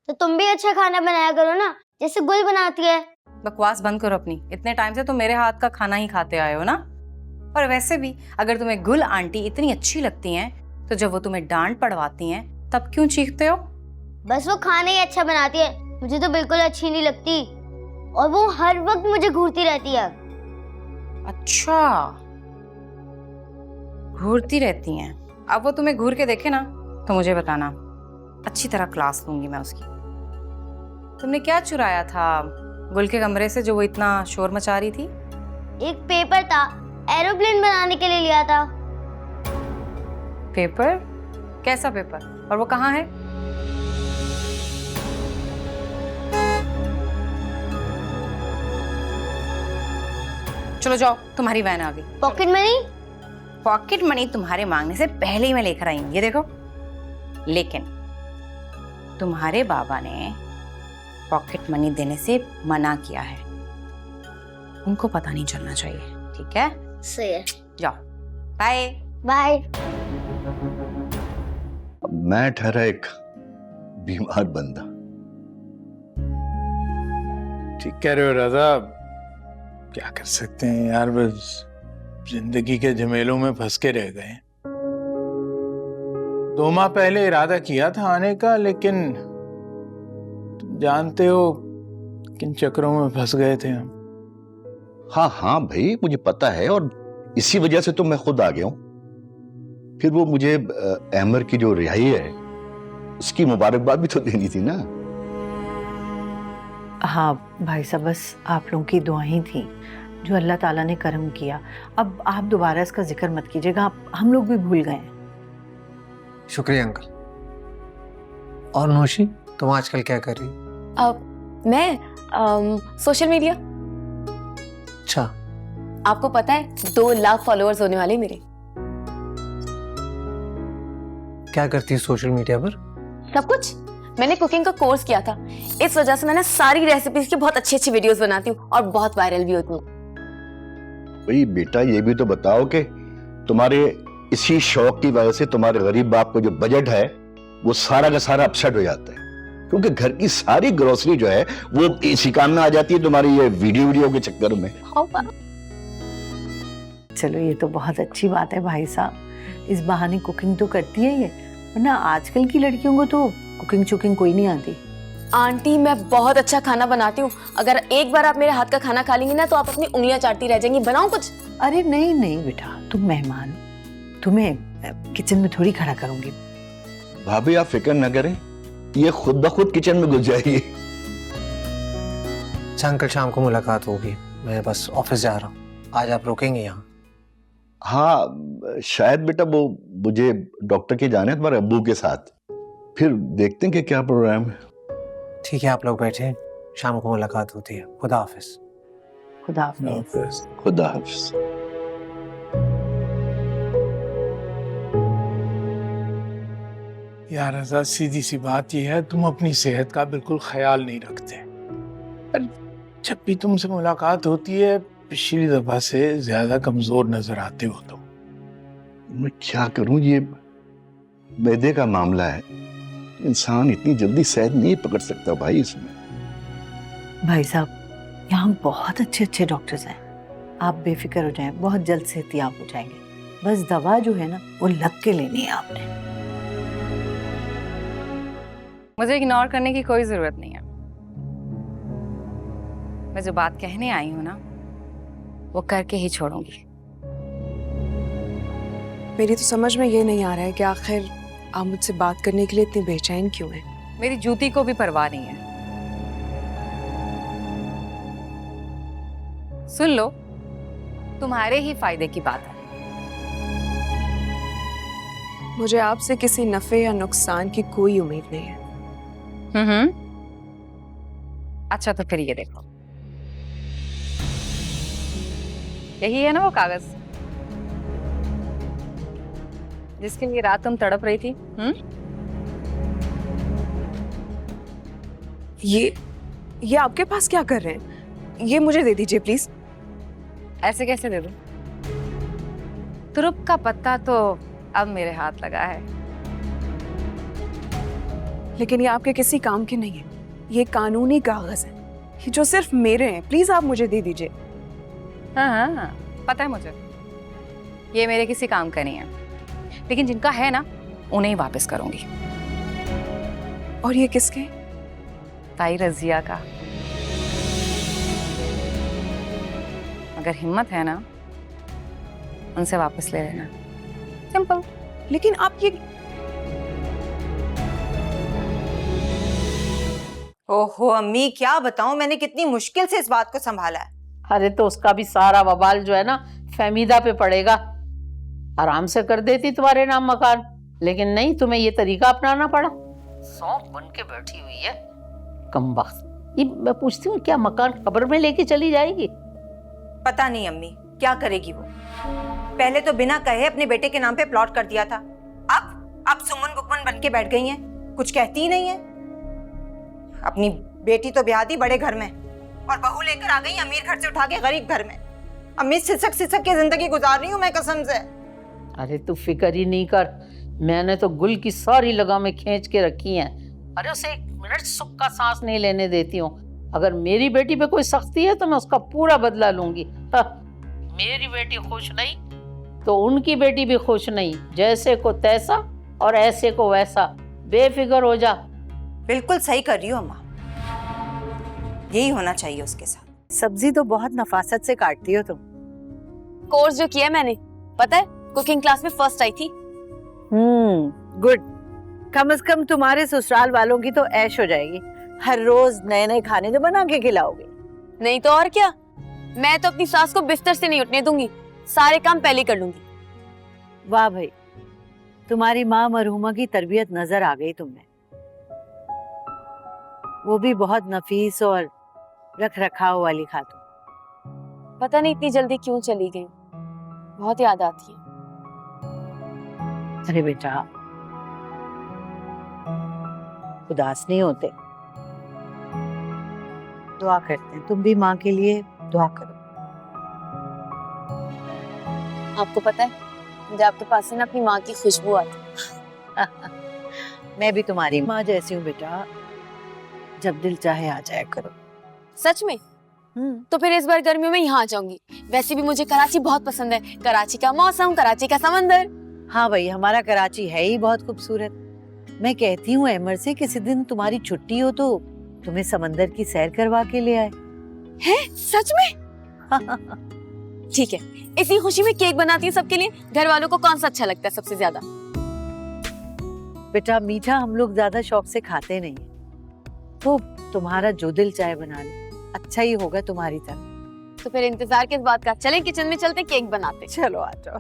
तो तुम भी अच्छा खाना बनाया करो ना, जैसे गुल बनाती है। बकवास बंद करो अपनी। इतने टाइम से तुम मेरे हाथ का खाना ही खाते आए हो ना। और वैसे भी अगर तुम्हें गुल आंटी इतनी अच्छी लगती हैं तो जब वो तुम्हें डांट पड़वाती हैं तब क्यों चीखते हो? बस वो खाना ही अच्छा बनाती है, मुझे तो बिल्कुल अच्छी नहीं लगती। और वो हर वक्त मुझे घूरती रहती है। अच्छा, घूरती रहती हैं। अब वो तुम्हें घूर के देखे ना तो मुझे बताना, अच्छी तरह क्लास लूंगी मैं उसकी। तुमने क्या चुराया था गुल के कमरे से जो वो इतना शोर मचा रही थी? एक पेपर था, एरोप्लेन बनाने के लिए लिया था। पेपर? कैसा पेपर? और वो कहाँ है? चलो जाओ, तुम्हारी वैन आ गई। Pocket money? पॉकेट मनी तुम्हारे मांगने से पहले ही मैं लेकर आई हूँ, ये देखो। लेकिन तुम्हारे बाबा ने पॉकेट मनी देने से मना किया है, उनको पता नहीं चलना चाहिए, ठीक है? सही है। जाओ, बाय बाय। मैं ठहरा एक बीमार बंदा। ठीक कह रहे हो राधा, क्या कर सकते हैं यार, बस जिंदगी के झमेलों में फंस के रह गए। 2 माह पहले इरादा किया था आने का, लेकिन तुम जानते हो किन चक्करों में फंस गए थे हम। हाँ हाँ भाई, मुझे पता है, और इसी वजह से तो मैं खुद आ गया हूं। फिर वो मुझे अहमर की जो रिहाई है उसकी मुबारकबाद भी तो देनी थी ना। हाँ भाई साहब, बस आप लोगों की दुआएं थी जो अल्लाह ताला ने करम किया। अब आप दोबारा इसका जिक्र मत कीजिएगा, हम लोग भी भूल गए। शुक्रिया अंकल। और नौशी, तुम आजकल क्या कर रही? मैं सोशल मीडिया। अच्छा, आपको पता है 2 लाख फॉलोअर्स होने वाले मेरे। क्या करती है सोशल मीडिया पर? सब कुछ। मैंने कुकिंग का कोर्स किया था, इस वजह से मैंने सारी रेसिपीज की बहुत अच्छी अच्छी वीडियोस बनाती हूँ और बहुत वायरल भी होती हूँ। भाई बेटा, ये भी तो बताओ कि तुम्हारे इसी शौक की वजह से तुम्हारे गरीब बाप को जो बजट है वो सारा का सारा अपसेट हो जाता है, क्योंकि घर की सारी ग्रोसरी जो है वो इसी काम में आ जाती है तुम्हारी ये वीडियो के चक्कर में। चलो ये तो बहुत अच्छी बात है भाई साहब, इस बहाने कुकिंग तो करती है ये, वरना आजकल की लड़कियों को तो कुकिंग चुकिंग कोई नहीं आती। आंटी, मैं बहुत अच्छा खाना बनाती हूँ, अगर एक बार आप मेरे हाथ का खाना खा लेंगी ना तो आप अपनी उंगलियां चाटती रह जाएंगी। बनाऊं कुछ? अरे नहीं नहीं बेटा, तुम मेहमान हो, तुम्हें किचन में थोड़ी खड़ा करूंगी। भाभी आप फिक्र न करें, ये खुद ब खुद किचन में घुस जाएगी। अच्छा अंकल, शाम को मुलाकात होगी, मैं बस ऑफिस जा रहा हूँ। आज आप रुकेंगे यहाँ? हाँ शायद बेटा, वो मुझे डॉक्टर के जाने तुम्हारे अब्बू के साथ, फिर देखते हैं कि क्या प्रोग्राम है। ठीक है, आप लोग बैठे, शाम को मुलाकात होती है। खुदा हाफिज। खुदा हाफिज। खुदा हाफिज। यार रजा, सीधी सी बात यह है, तुम अपनी सेहत का बिल्कुल ख्याल नहीं रखते। पर जब भी तुमसे मुलाकात होती है पिछली दफा से ज्यादा कमजोर नजर आते हो तुम। मैं क्या करूं, ये मैदे का मामला है, इंसान इतनी जल्दी सेहत नहीं पकड़ सकता भाई इसमें। भाई साहब, यहाँ बहुत अच्छे अच्छे डॉक्टर्स हैं, आप बेफिक्र हो जाएं, बहुत जल्द सेहतियाब हो जाएंगे। बस दवा जो है ना वो लग के लेनी है आपने। मुझे इग्नोर करने की कोई जरूरत नहीं है। मैं जो बात कहने आई हूँ ना वो करके ही छोड़ूंगी। मेरी तो समझ में ये नहीं आ रहा है कि आखिर आप मुझसे बात करने के लिए इतनी बेचैन क्यों हैं? मेरी जूती को भी परवाह नहीं है। सुन लो, तुम्हारे ही फायदे की बात है। मुझे आपसे किसी नफे या नुकसान की कोई उम्मीद नहीं है। अच्छा तो फिर ये देखो, यही है ना वो कागज जिसके लिए रात तुम तड़प रही थी? ये आपके पास क्या कर रहे हैं? ये मुझे दे दीजिए प्लीज। ऐसे कैसे दे दूं? तुरुप का पत्ता तो अब मेरे हाथ लगा है। लेकिन ये आपके किसी काम के नहीं है। ये कानूनी कागज है, ये जो सिर्फ मेरे हैं। प्लीज आप मुझे दे दीजिए। हाँ हाँ, पता है मुझे ये मेरे किसी काम का नहीं है, लेकिन जिनका है ना उन्हें ही वापस करूंगी। और ये किसके? ताई रजिया का। अगर हिम्मत है ना उनसे वापस ले लेना, सिंपल। लेकिन आप ये ओहो अम्मी, क्या बताऊं, मैंने कितनी मुश्किल से इस बात को संभाला है। अरे तो उसका भी सारा वबाल जो है ना फहमीदा पे पड़ेगा। आराम से कर देती तुम्हारे नाम मकान, लेकिन नहीं, तुम्हें ये तरीका अपनाना पड़ा। सौंफ बन के बैठी हुई है कमबख्त। ये मैं पूछती हूँ, क्या मकान कब्र में लेके चली जाएगी? पता नहीं अम्मी क्या करेगी वो। पहले तो बिना कहे अपने बेटे के नाम पे प्लॉट कर दिया था, अब सुमन बुकमन बन के बैठ गई हैं, कुछ कहती ही नहीं है। अपनी बेटी तो ब्याह दी बड़े घर में और बहू लेकर आ गई अमीर घर से उठा के गरीब घर में। अम्मी सिसक सिसक के जिंदगी गुजार रही हूँ मैं कसम से। अरे तू फिक्र ही नहीं कर, मैंने तो गुल की सारी लगामें खींच के रखी हैं। अरे उसे एक मिनट सुख का सांस नहीं लेने देती हूँ। अगर मेरी बेटी पे कोई सख्ती है तो मैं उसका पूरा बदला लूंगी। मेरी बेटी खुश नहीं तो उनकी बेटी भी खुश नहीं। जैसे को तैसा और ऐसे को वैसा, बेफिक्र हो जा। बिल्कुल सही कर रही हो अम्मा, यही होना चाहिए उसके साथ। सब्जी तो बहुत नफासत से काटती हो तुम। कोर्स जो किया मैंने, पता है कुकिंग क्लास में फर्स्ट आई थी। गुड। कम से कम तुम्हारे ससुराल वालों की तो ऐश हो जाएगी, हर रोज नए नए खाने जो बना के खिलाओगे। नहीं तो और क्या, मैं तो अपनी सास को बिस्तर से नहीं उठने दूंगी, सारे काम पहले कर लूंगी। वाह भाई, तुम्हारी माँ मरहुमा की तरबियत नजर आ गई तुम्हें। वो भी बहुत नफीस और रख रखाव वाली खातून। पता नहीं इतनी जल्दी क्यों चली गई, बहुत याद आती है। अरे बेटा, उदास नहीं होते, दुआ करते हैं। तुम भी माँ के लिए दुआ करो। आपको पता है मुझे आपके पास से ना अपनी माँ की खुशबू आती। मैं भी तुम्हारी माँ जैसी हूँ बेटा, जब दिल चाहे आ जाया करो। सच में? तो फिर इस बार गर्मियों में यहाँ आ जाऊंगी। वैसे भी मुझे कराची बहुत पसंद है, कराची का मौसम, कराची का समंदर। हाँ भाई, हमारा कराची है ही बहुत खूबसूरत। मैं कहती हूँ अमर से किसी दिन तुम्हारी छुट्टी हो तो तुम्हें समंदर की सैर करवा के ले आए। हैं? सच में? ठीक है, इसी खुशी में केक बनाती हूँ सबके लिए। घर वालों को कौन सा अच्छा लगता है सबसे ज्यादा? बेटा मीठा हम लोग ज्यादा शौक से खाते नहीं, तो तुम्हारा जो दिल चाहे बना ले, अच्छा ही होगा तुम्हारी तरफ। तो फिर इंतजार किस बात का, चलें किचन में चलते केक बनाते। चलो आ जाओ।